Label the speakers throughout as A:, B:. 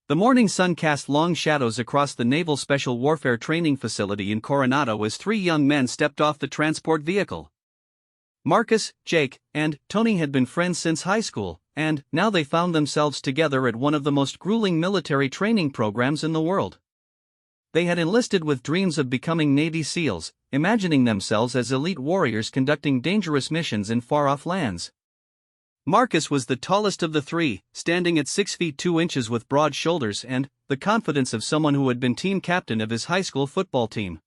A: The morning sun cast long shadows across the Naval Special Warfare Training Facility in Coronado as three young men stepped off the transport vehicle. Marcus, Jake, and Tony had been friends since high school, and now they found themselves together at one of the most grueling military training programs in the world. They had enlisted with dreams of becoming Navy SEALs, imagining themselves as elite warriors conducting dangerous missions in far-off lands. Marcus was the tallest of the three, standing at 6 feet 2 inches with broad shoulders and the confidence of someone who had been team captain of his high school football team.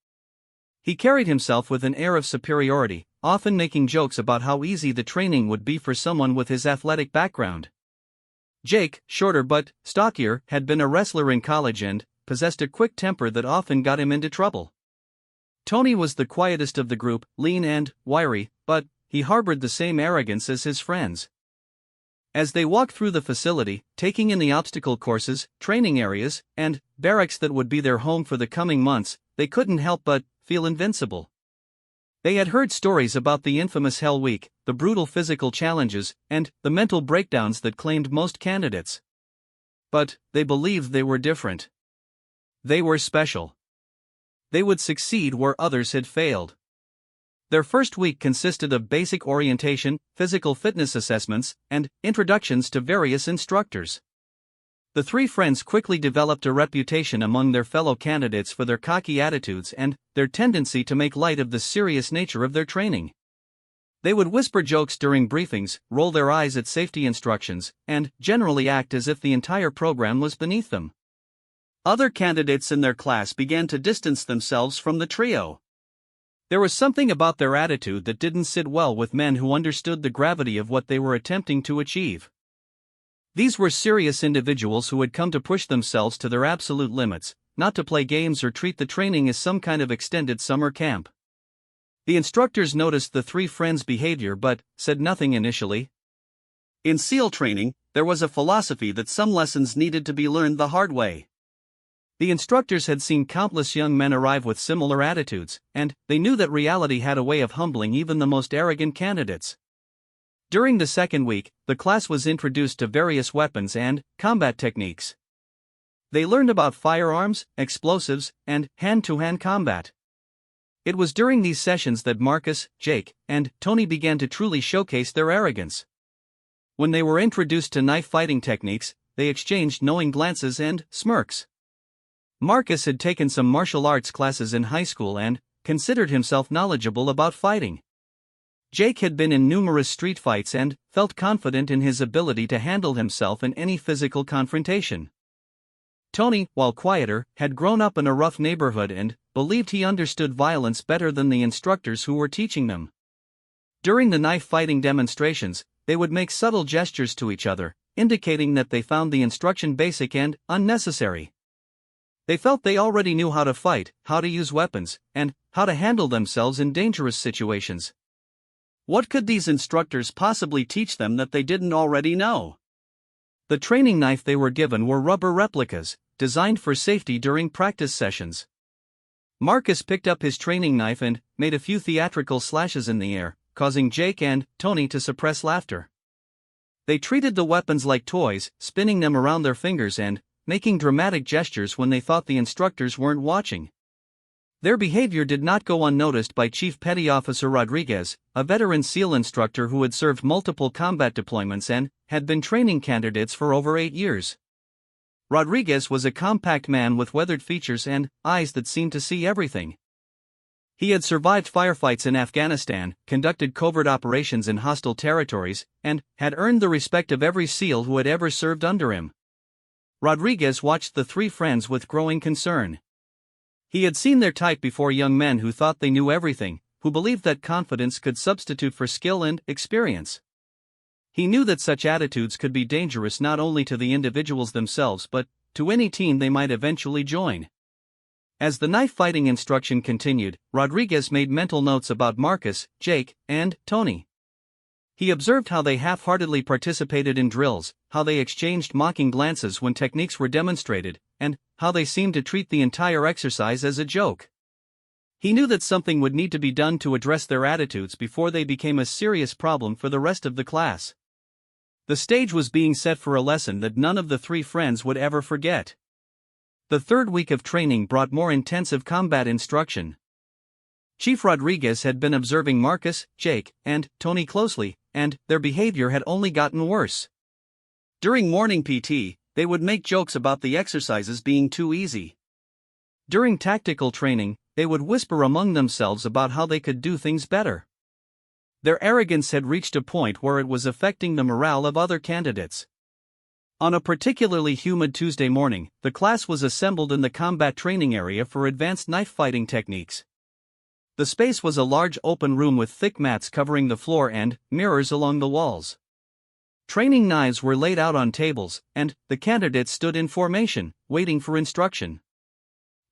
A: He carried himself with an air of superiority, often making jokes about how easy the training would be for someone with his athletic background. Jake, shorter but stockier, had been a wrestler in college and possessed a quick temper that often got him into trouble. Tony was the quietest of the group, lean and wiry, but he harbored the same arrogance as his friends. As they walked through the facility, taking in the obstacle courses, training areas, and barracks that would be their home for the coming months, they couldn't help but feel invincible. They had heard stories about the infamous Hell Week, the brutal physical challenges, and the mental breakdowns that claimed most candidates. But they believed they were different. They were special. They would succeed where others had failed. Their first week consisted of basic orientation, physical fitness assessments, and introductions to various instructors. The three friends quickly developed a reputation among their fellow candidates for their cocky attitudes and their tendency to make light of the serious nature of their training. They would whisper jokes during briefings, roll their eyes at safety instructions, and generally act as if the entire program was beneath them. Other candidates in their class began to distance themselves from the trio. There was something about their attitude that didn't sit well with men who understood the gravity of what they were attempting to achieve. These were serious individuals who had come to push themselves to their absolute limits, not to play games or treat the training as some kind of extended summer camp. The instructors noticed the three friends' behavior but said nothing initially. In SEAL training, there was a philosophy that some lessons needed to be learned the hard way. The instructors had seen countless young men arrive with similar attitudes, and they knew that reality had a way of humbling even the most arrogant candidates. During the second week, the class was introduced to various weapons and combat techniques. They learned about firearms, explosives, and hand-to-hand combat. It was during these sessions that Marcus, Jake, and Tony began to truly showcase their arrogance. When they were introduced to knife fighting techniques, they exchanged knowing glances and smirks. Marcus had taken some martial arts classes in high school and considered himself knowledgeable about fighting. Jake had been in numerous street fights and felt confident in his ability to handle himself in any physical confrontation. Tony, while quieter, had grown up in a rough neighborhood and believed he understood violence better than the instructors who were teaching them. During the knife fighting demonstrations, they would make subtle gestures to each other, indicating that they found the instruction basic and unnecessary. They felt they already knew how to fight, how to use weapons, and how to handle themselves in dangerous situations. What could these instructors possibly teach them that they didn't already know? The training knife they were given were rubber replicas, designed for safety during practice sessions. Marcus picked up his training knife and made a few theatrical slashes in the air, causing Jake and Tony to suppress laughter. They treated the weapons like toys, spinning them around their fingers and making dramatic gestures when they thought the instructors weren't watching. Their behavior did not go unnoticed by Chief Petty Officer Rodriguez, a veteran SEAL instructor who had served multiple combat deployments and had been training candidates for over 8 years. Rodriguez was a compact man with weathered features and eyes that seemed to see everything. He had survived firefights in Afghanistan, conducted covert operations in hostile territories, and had earned the respect of every SEAL who had ever served under him. Rodriguez watched the three friends with growing concern. He had seen their type before: young men who thought they knew everything, who believed that confidence could substitute for skill and experience. He knew that such attitudes could be dangerous not only to the individuals themselves but to any team they might eventually join. As the knife fighting instruction continued, Rodriguez made mental notes about Marcus, Jake, and Tony. He observed how they half-heartedly participated in drills, how they exchanged mocking glances when techniques were demonstrated, and how they seemed to treat the entire exercise as a joke. He knew that something would need to be done to address their attitudes before they became a serious problem for the rest of the class. The stage was being set for a lesson that none of the three friends would ever forget. The third week of training brought more intensive combat instruction. Chief Rodriguez had been observing Marcus, Jake, and Tony closely, and their behavior had only gotten worse. During morning PT, they would make jokes about the exercises being too easy. During tactical training, they would whisper among themselves about how they could do things better. Their arrogance had reached a point where it was affecting the morale of other candidates. On a particularly humid Tuesday morning, the class was assembled in the combat training area for advanced knife fighting techniques. The space was a large open room with thick mats covering the floor and mirrors along the walls. Training knives were laid out on tables, and the candidates stood in formation, waiting for instruction.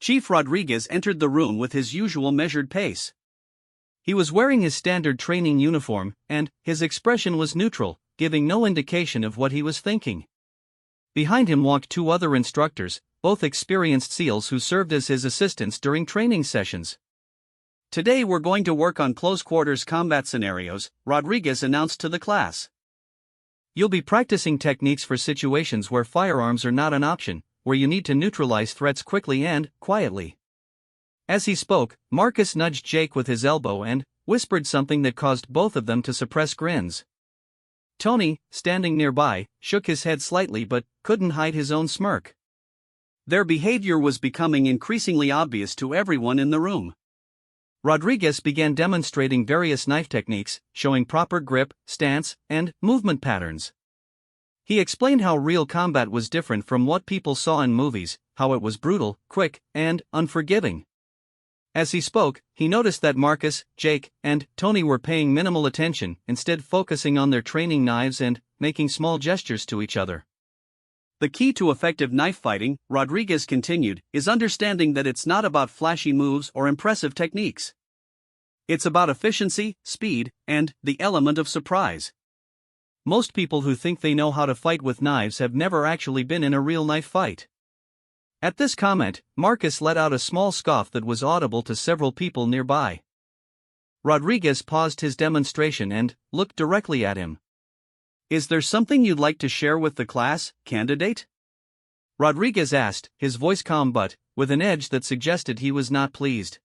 A: Chief Rodriguez entered the room with his usual measured pace. He was wearing his standard training uniform, and his expression was neutral, giving no indication of what he was thinking. Behind him walked two other instructors, both experienced SEALs who served as his assistants during training sessions. "Today we're going to work on close-quarters combat scenarios," Rodriguez announced to the class. "You'll be practicing techniques for situations where firearms are not an option, where you need to neutralize threats quickly and quietly." As he spoke, Marcus nudged Jake with his elbow and whispered something that caused both of them to suppress grins. Tony, standing nearby, shook his head slightly but couldn't hide his own smirk. Their behavior was becoming increasingly obvious to everyone in the room. Rodriguez began demonstrating various knife techniques, showing proper grip, stance, and movement patterns. He explained how real combat was different from what people saw in movies, how it was brutal, quick, and unforgiving. As he spoke, he noticed that Marcus, Jake, and Tony were paying minimal attention, instead focusing on their training knives and making small gestures to each other. "The key to effective knife fighting," Rodriguez continued, "is understanding that it's not about flashy moves or impressive techniques. It's about efficiency, speed, and the element of surprise. Most people who think they know how to fight with knives have never actually been in a real knife fight." At this comment, Marcus let out a small scoff that was audible to several people nearby. Rodriguez paused his demonstration and looked directly at him. "Is there something you'd like to share with the class, candidate?" Rodriguez asked, his voice calm but with an edge that suggested he was not pleased.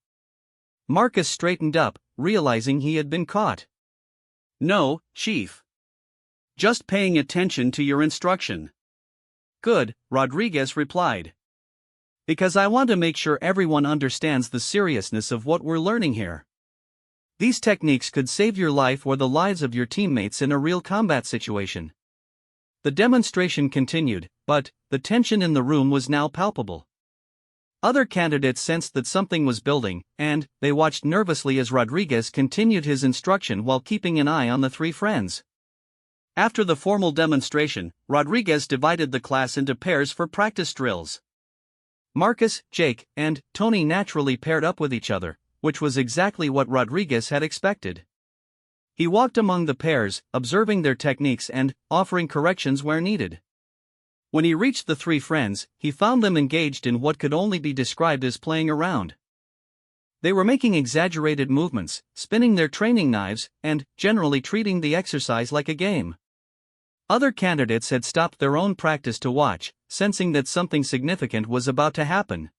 A: Marcus straightened up, realizing he had been caught. "No, Chief. Just paying attention to your instruction." "Good," Rodriguez replied. "Because I want to make sure everyone understands the seriousness of what we're learning here. These techniques could save your life or the lives of your teammates in a real combat situation." The demonstration continued, but the tension in the room was now palpable. Other candidates sensed that something was building, and they watched nervously as Rodriguez continued his instruction while keeping an eye on the three friends. After the formal demonstration, Rodriguez divided the class into pairs for practice drills. Marcus, Jake, and Tony naturally paired up with each other, which was exactly what Rodriguez had expected. He walked among the pairs, observing their techniques and offering corrections where needed. When he reached the three friends, he found them engaged in what could only be described as playing around. They were making exaggerated movements, spinning their training knives, and generally treating the exercise like a game. Other candidates had stopped their own practice to watch, sensing that something significant was about to happen.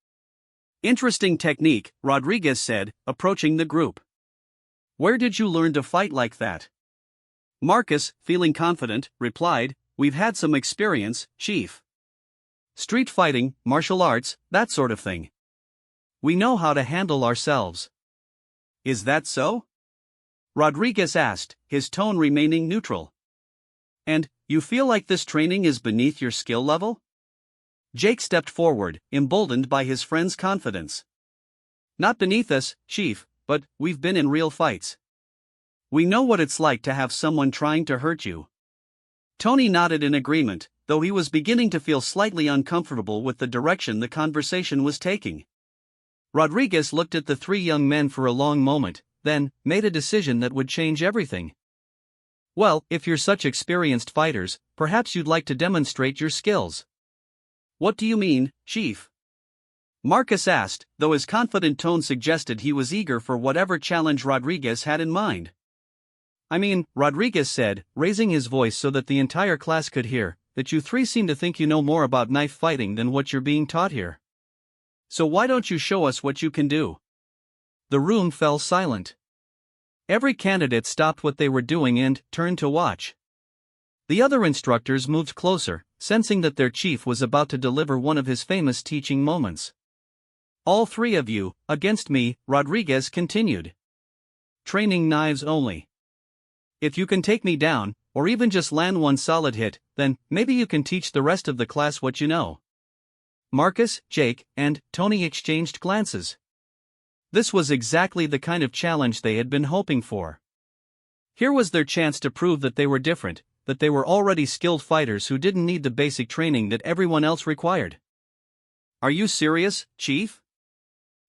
A: "Interesting technique," Rodriguez said, approaching the group. "Where did you learn to fight like that?" Marcus, feeling confident, replied, "We've had some experience, Chief. Street fighting, martial arts, that sort of thing. We know how to handle ourselves." "Is that so?" Rodriguez asked, his tone remaining neutral. "And you feel like this training is beneath your skill level?" Jake stepped forward, emboldened by his friend's confidence. "Not beneath us, Chief, but we've been in real fights. We know what it's like to have someone trying to hurt you." Tony nodded in agreement, though he was beginning to feel slightly uncomfortable with the direction the conversation was taking. Rodriguez looked at the three young men for a long moment, then made a decision that would change everything. "Well, if you're such experienced fighters, perhaps you'd like to demonstrate your skills." "What do you mean, Chief?" Marcus asked, though his confident tone suggested he was eager for whatever challenge Rodriguez had in mind. Rodriguez said, raising his voice so that the entire class could hear, that you three seem to think you know more about knife fighting than what you're being taught here. So why don't you show us what you can do? The room fell silent. Every candidate stopped what they were doing and turned to watch. The other instructors moved closer, sensing that their chief was about to deliver one of his famous teaching moments. All three of you, against me, Rodriguez continued. Training knives only. If you can take me down, or even just land one solid hit, then maybe you can teach the rest of the class what you know. Marcus, Jake, and Tony exchanged glances. This was exactly the kind of challenge they had been hoping for. Here was their chance to prove that they were different, that they were already skilled fighters who didn't need the basic training that everyone else required. Are you serious, Chief?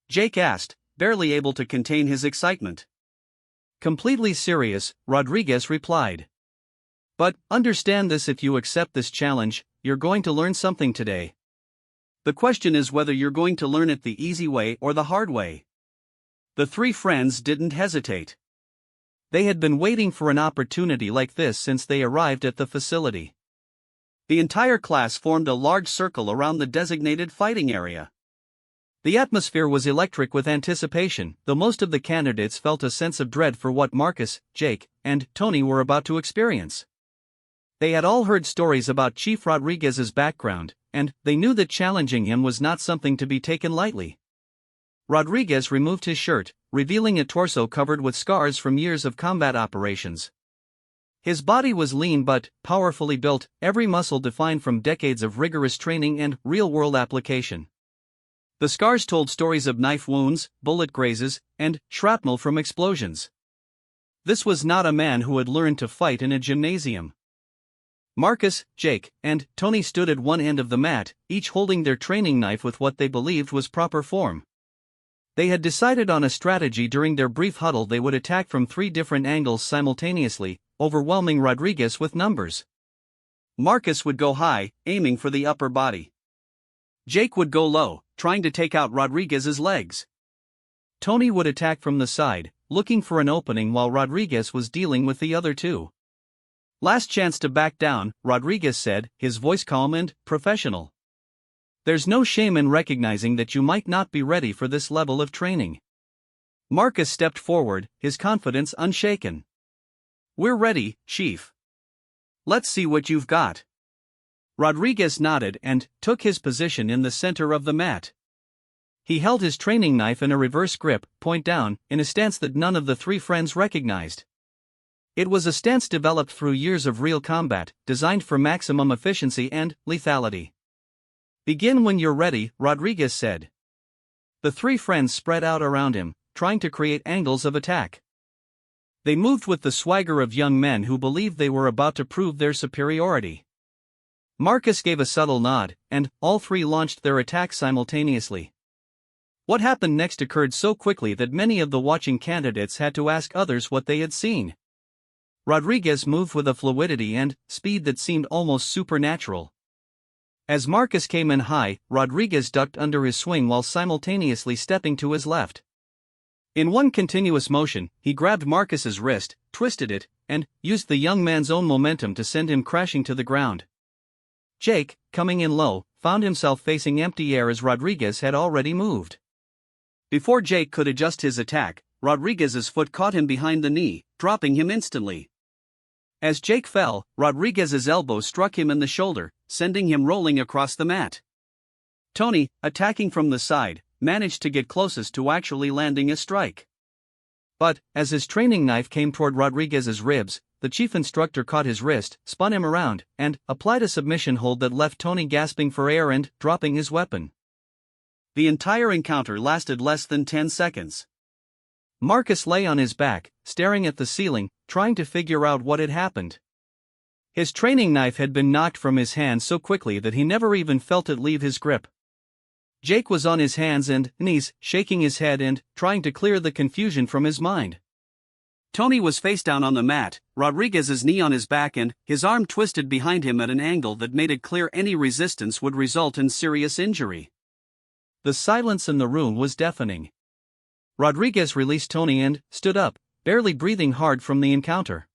A: Jake asked, barely able to contain his excitement. Completely serious, Rodriguez replied. But understand this: if you accept this challenge, you're going to learn something today. The question is whether you're going to learn it the easy way or the hard way. The three friends didn't hesitate. They had been waiting for an opportunity like this since they arrived at the facility. The entire class formed a large circle around the designated fighting area. The atmosphere was electric with anticipation, though most of the candidates felt a sense of dread for what Marcus, Jake, and Tony were about to experience. They had all heard stories about Chief Rodriguez's background, and they knew that challenging him was not something to be taken lightly. Rodriguez removed his shirt, revealing a torso covered with scars from years of combat operations. His body was lean but powerfully built, every muscle defined from decades of rigorous training and real-world application. The scars told stories of knife wounds, bullet grazes, and shrapnel from explosions. This was not a man who had learned to fight in a gymnasium. Marcus, Jake, and Tony stood at one end of the mat, each holding their training knife with what they believed was proper form. They had decided on a strategy. During their brief huddle, they would attack from 3 different angles simultaneously, overwhelming Rodriguez with numbers. Marcus would go high, aiming for the upper body. Jake would go low, trying to take out Rodriguez's legs. Tony would attack from the side, looking for an opening while Rodriguez was dealing with the other two. Last chance to back down, Rodriguez said, his voice calm and professional. There's no shame in recognizing that you might not be ready for this level of training. Marcus stepped forward, his confidence unshaken. We're ready, Chief. Let's see what you've got. Rodriguez nodded and took his position in the center of the mat. He held his training knife in a reverse grip, point down, in a stance that none of the three friends recognized. It was a stance developed through years of real combat, designed for maximum efficiency and lethality. Begin when you're ready, Rodriguez said. The three friends spread out around him, trying to create angles of attack. They moved with the swagger of young men who believed they were about to prove their superiority. Marcus gave a subtle nod, and all three launched their attacks simultaneously. What happened next occurred so quickly that many of the watching candidates had to ask others what they had seen. Rodriguez moved with a fluidity and speed that seemed almost supernatural. As Marcus came in high, Rodriguez ducked under his swing while simultaneously stepping to his left. In one continuous motion, he grabbed Marcus's wrist, twisted it, and used the young man's own momentum to send him crashing to the ground. Jake, coming in low, found himself facing empty air as Rodriguez had already moved. Before Jake could adjust his attack, Rodriguez's foot caught him behind the knee, dropping him instantly. As Jake fell, Rodriguez's elbow struck him in the shoulder, sending him rolling across the mat. Tony, attacking from the side, managed to get closest to actually landing a strike. But, as his training knife came toward Rodriguez's ribs, the chief instructor caught his wrist, spun him around, and applied a submission hold that left Tony gasping for air and dropping his weapon. The entire encounter lasted less than 10 seconds. Marcus lay on his back, staring at the ceiling, trying to figure out what had happened. His training knife had been knocked from his hand so quickly that he never even felt it leave his grip. Jake was on his hands and knees, shaking his head and trying to clear the confusion from his mind. Tony was face down on the mat, Rodriguez's knee on his back and his arm twisted behind him at an angle that made it clear any resistance would result in serious injury. The silence in the room was deafening. Rodriguez released Tony and stood up, barely breathing hard from the encounter.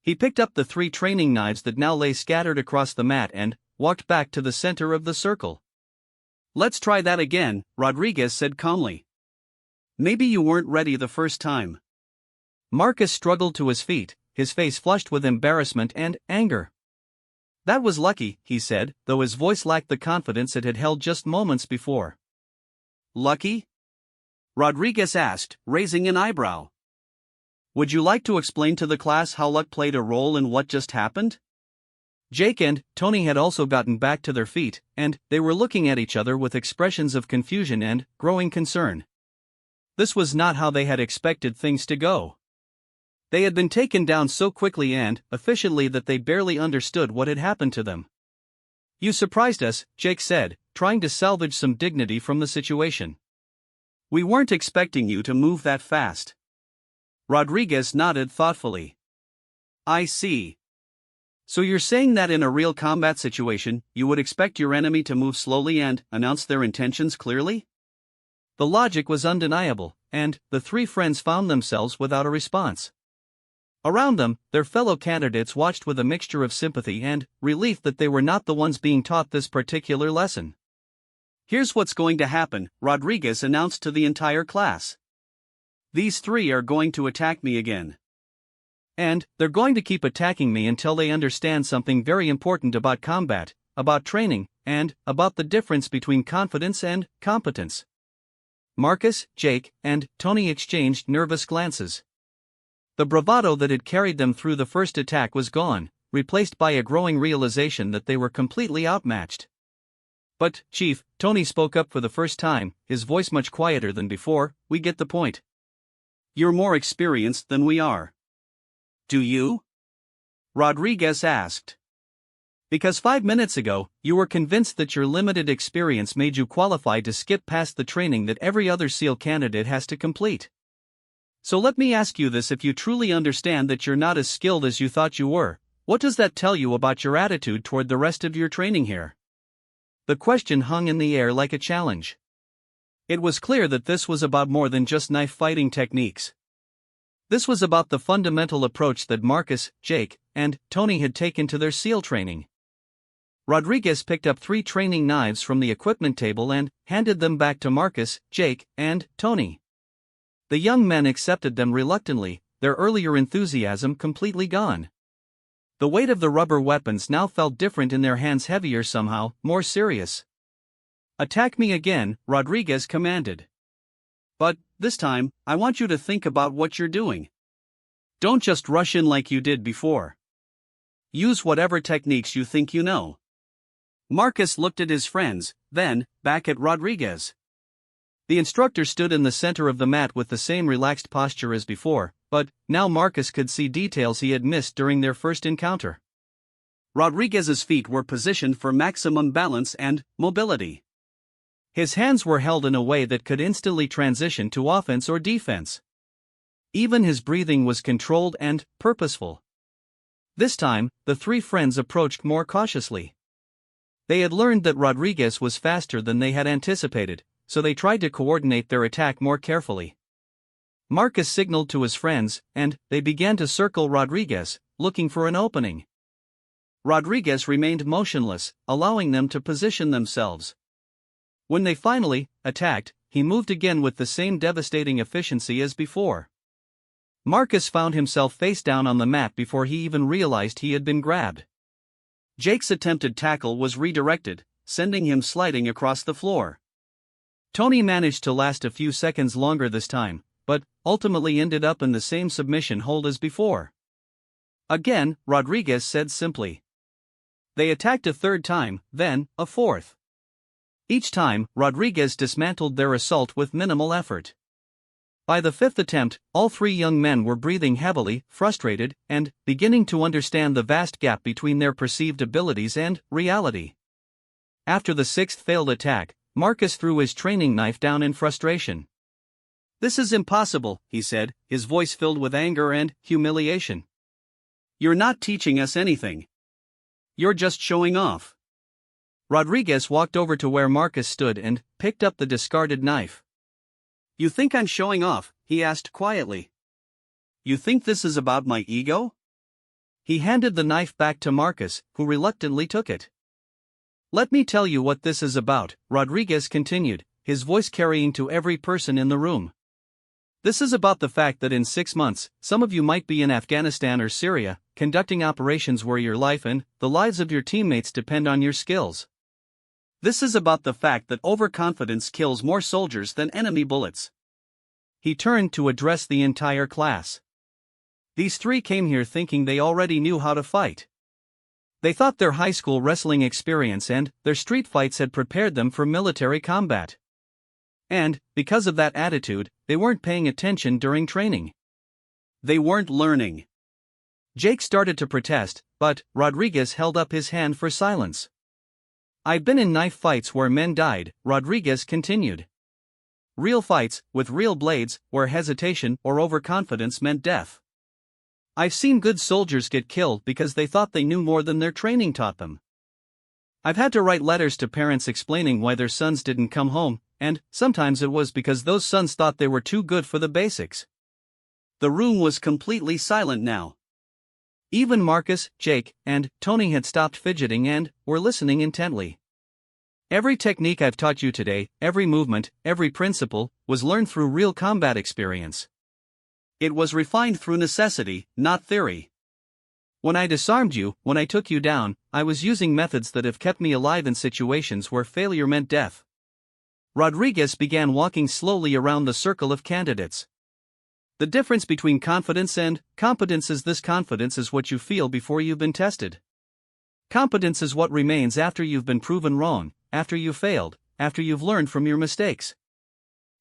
A: He picked up the 3 training knives that now lay scattered across the mat and walked back to the center of the circle. "Let's try that again," Rodriguez said calmly. "Maybe you weren't ready the first time." Marcus struggled to his feet, his face flushed with embarrassment and anger. "That was lucky," he said, though his voice lacked the confidence it had held just moments before. "Lucky?" Rodriguez asked, raising an eyebrow. "Would you like to explain to the class how luck played a role in what just happened?" Jake and Tony had also gotten back to their feet, and they were looking at each other with expressions of confusion and growing concern. This was not how they had expected things to go. They had been taken down so quickly and efficiently that they barely understood what had happened to them. "You surprised us," Jake said, trying to salvage some dignity from the situation. "We weren't expecting you to move that fast." Rodriguez nodded thoughtfully. "I see. So you're saying that in a real combat situation, you would expect your enemy to move slowly and announce their intentions clearly?" The logic was undeniable, and the 3 friends found themselves without a response. Around them, their fellow candidates watched with a mixture of sympathy and relief that they were not the ones being taught this particular lesson. "Here's what's going to happen," Rodriguez announced to the entire class. "These 3 are going to attack me again. And they're going to keep attacking me until they understand something very important about combat, about training, and about the difference between confidence and competence." Marcus, Jake, and Tony exchanged nervous glances. The bravado that had carried them through the first attack was gone, replaced by a growing realization that they were completely outmatched. "But, Chief," Tony spoke up for the first time, his voice much quieter than before, "we get the point. You're more experienced than we are." "Do you?" Rodriguez asked. "Because 5 minutes ago, you were convinced that your limited experience made you qualified to skip past the training that every other SEAL candidate has to complete. So let me ask you this: if you truly understand that you're not as skilled as you thought you were, what does that tell you about your attitude toward the rest of your training here?" The question hung in the air like a challenge. It was clear that this was about more than just knife fighting techniques. This was about the fundamental approach that Marcus, Jake, and Tony had taken to their SEAL training. Rodriguez picked up 3 training knives from the equipment table and handed them back to Marcus, Jake, and Tony. The young men accepted them reluctantly, their earlier enthusiasm completely gone. The weight of the rubber weapons now felt different in their hands, heavier somehow, more serious. "Attack me again," Rodriguez commanded. "But, this time, I want you to think about what you're doing. Don't just rush in like you did before. Use whatever techniques you think you know." Marcus looked at his friends, then back at Rodriguez. The instructor stood in the center of the mat with the same relaxed posture as before, but now Marcus could see details he had missed during their first encounter. Rodriguez's feet were positioned for maximum balance and mobility. His hands were held in a way that could instantly transition to offense or defense. Even his breathing was controlled and purposeful. This time, the 3 friends approached more cautiously. They had learned that Rodriguez was faster than they had anticipated, so they tried to coordinate their attack more carefully. Marcus signaled to his friends, and they began to circle Rodriguez, looking for an opening. Rodriguez remained motionless, allowing them to position themselves. When they finally attacked, he moved again with the same devastating efficiency as before. Marcus found himself face down on the mat before he even realized he had been grabbed. Jake's attempted tackle was redirected, sending him sliding across the floor. Tony managed to last a few seconds longer this time, but ultimately ended up in the same submission hold as before. Again, Rodriguez said simply. They attacked a 3rd time, then a 4th. Each time, Rodriguez dismantled their assault with minimal effort. By the 5th attempt, all 3 young men were breathing heavily, frustrated, and beginning to understand the vast gap between their perceived abilities and reality. After the 6th failed attack, Marcus threw his training knife down in frustration. "This is impossible," he said, his voice filled with anger and humiliation. "You're not teaching us anything. You're just showing off." Rodriguez walked over to where Marcus stood and picked up the discarded knife. "You think I'm showing off?" he asked quietly. "You think this is about my ego?" He handed the knife back to Marcus, who reluctantly took it. "Let me tell you what this is about," Rodriguez continued, his voice carrying to every person in the room. "This is about the fact that in 6 months, some of you might be in Afghanistan or Syria, conducting operations where your life and the lives of your teammates depend on your skills. This is about the fact that overconfidence kills more soldiers than enemy bullets." He turned to address the entire class. These 3 came here thinking they already knew how to fight. They thought their high school wrestling experience and their street fights had prepared them for military combat. And, because of that attitude, they weren't paying attention during training. They weren't learning. Jake started to protest, but Rodriguez held up his hand for silence. "I've been in knife fights where men died," Rodriguez continued. "Real fights, with real blades, where hesitation or overconfidence meant death. I've seen good soldiers get killed because they thought they knew more than their training taught them. I've had to write letters to parents explaining why their sons didn't come home, and sometimes it was because those sons thought they were too good for the basics." The room was completely silent now. Even Marcus, Jake, and Tony had stopped fidgeting and were listening intently. "Every technique I've taught you today, every movement, every principle, was learned through real combat experience. It was refined through necessity, not theory. When I disarmed you, when I took you down, I was using methods that have kept me alive in situations where failure meant death." Rodriguez began walking slowly around the circle of candidates. "The difference between confidence and competence is this: confidence is what you feel before you've been tested. Competence is what remains after you've been proven wrong, after you've failed, after you've learned from your mistakes."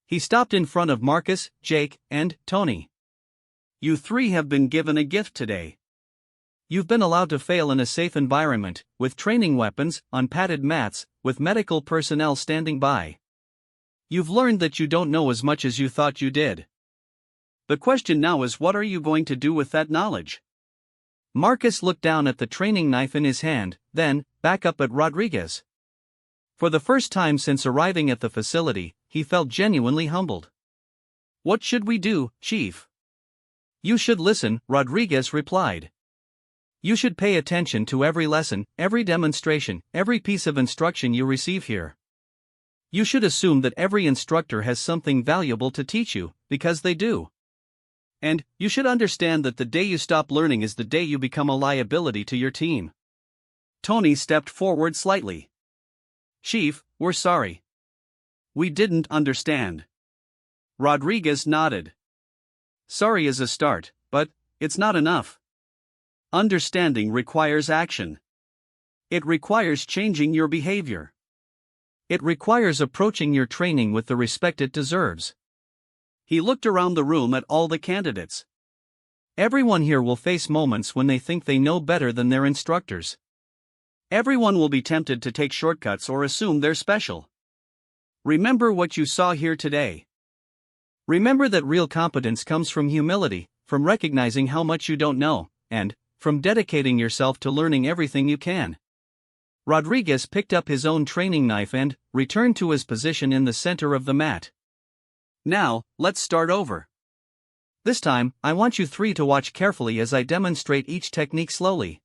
A: He stopped in front of Marcus, Jake, and Tony. "You 3 have been given a gift today. You've been allowed to fail in a safe environment, with training weapons, on padded mats, with medical personnel standing by. You've learned that you don't know as much as you thought you did. The question now is, what are you going to do with that knowledge?" Marcus looked down at the training knife in his hand, then back up at Rodriguez. For the first time since arriving at the facility, he felt genuinely humbled. "What should we do, Chief?" "You should listen," Rodriguez replied. "You should pay attention to every lesson, every demonstration, every piece of instruction you receive here. You should assume that every instructor has something valuable to teach you, because they do. And you should understand that the day you stop learning is the day you become a liability to your team." Tony stepped forward slightly. "Chief, we're sorry. We didn't understand." Rodriguez nodded. "Sorry is a start, but it's not enough. Understanding requires action. It requires changing your behavior. It requires approaching your training with the respect it deserves." He looked around the room at all the candidates. Everyone here will face moments when they think they know better than their instructors. Everyone will be tempted to take shortcuts or assume they're special. Remember what you saw here today. Remember that real competence comes from humility, from recognizing how much you don't know, and from dedicating yourself to learning everything you can. Rodriguez picked up his own training knife and returned to his position in the center of the mat. "Now, let's start over. This time, I want you 3 to watch carefully as I demonstrate each technique slowly.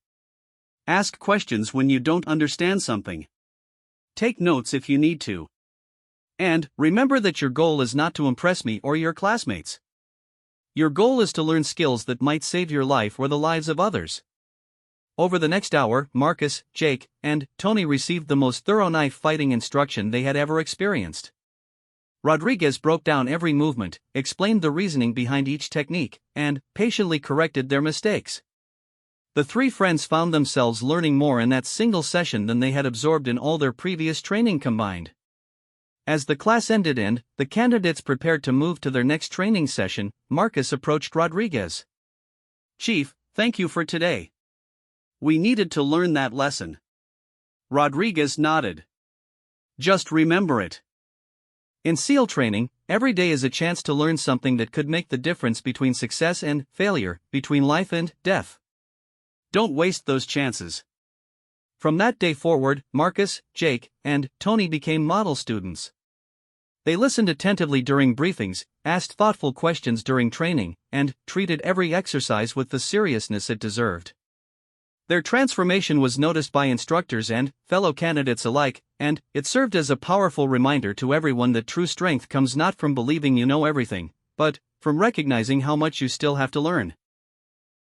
A: Ask questions when you don't understand something. Take notes if you need to. And remember that your goal is not to impress me or your classmates. Your goal is to learn skills that might save your life or the lives of others." Over the next hour, Marcus, Jake, and Tony received the most thorough knife fighting instruction they had ever experienced. Rodriguez broke down every movement, explained the reasoning behind each technique, and patiently corrected their mistakes. The 3 friends found themselves learning more in that single session than they had absorbed in all their previous training combined. As the class ended and the candidates prepared to move to their next training session, Marcus approached Rodriguez. "Chief, thank you for today. We needed to learn that lesson." Rodriguez nodded. "Just remember it. In SEAL training, every day is a chance to learn something that could make the difference between success and failure, between life and death. Don't waste those chances." From that day forward, Marcus, Jake, and Tony became model students. They listened attentively during briefings, asked thoughtful questions during training, and treated every exercise with the seriousness it deserved. Their transformation was noticed by instructors and fellow candidates alike, and it served as a powerful reminder to everyone that true strength comes not from believing you know everything, but from recognizing how much you still have to learn.